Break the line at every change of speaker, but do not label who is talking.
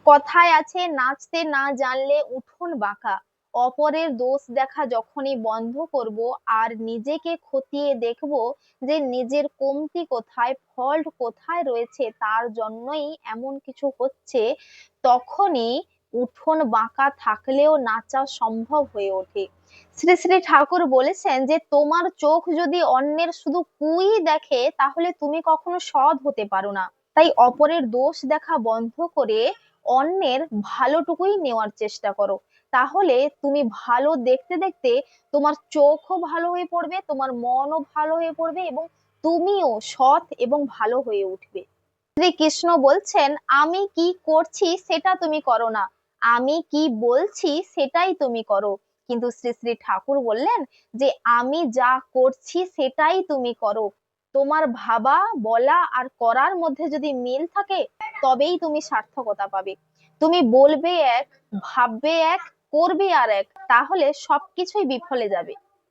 কথায় আছে, নাচতে না জানলে উঠোন বাঁকা। অপরের দোষ দেখা যখনই বন্ধ করব, আর নিজেকে খতিয়ে দেখব যে নিজের কমতি কোথায়, ফল্ট কোথায় রয়েছে, তার জন্যই এমন কিছু হচ্ছে, তখনই উঠোন বাঁকা থাকলেও নাচা সম্ভব হয়ে ওঠে। শ্রী শ্রী ঠাকুর বলেছেন যে তোমার চোখ যদি অন্যের শুধু কুই দেখে, তাহলে তুমি কখনো সৎ হতে পারো না। তাই অপরের দোষ দেখা বন্ধ করে অন্যের ভালোটুকুই নেওয়ার চেষ্টা করো। তাহলে তুমি ভালো দেখতে দেখতে তোমার চোখও ভালো হয়ে পড়বে, তোমার মনও ভালো হয়ে পড়বে, এবং তুমিও সৎ এবং ভালো হয়ে উঠবে। শ্রীকৃষ্ণ বলছেন, আমি কি করছি সেটা তুমি করো না, আমি কি বলছি সেটাই তুমি করো। কিন্তু শ্রী শ্রী ঠাকুর বললেন যে আমি যা করছি সেটাই তুমি করো। তোমার ভাবা, বলা আর করার মধ্যে যদি মিল থাকে, তবেই তুমি সার্থকতা পাবে। তুমি বলবে এক, ভাববে এক, করবে আর এক, তাহলে সবকিছুই বিফলে যাবে।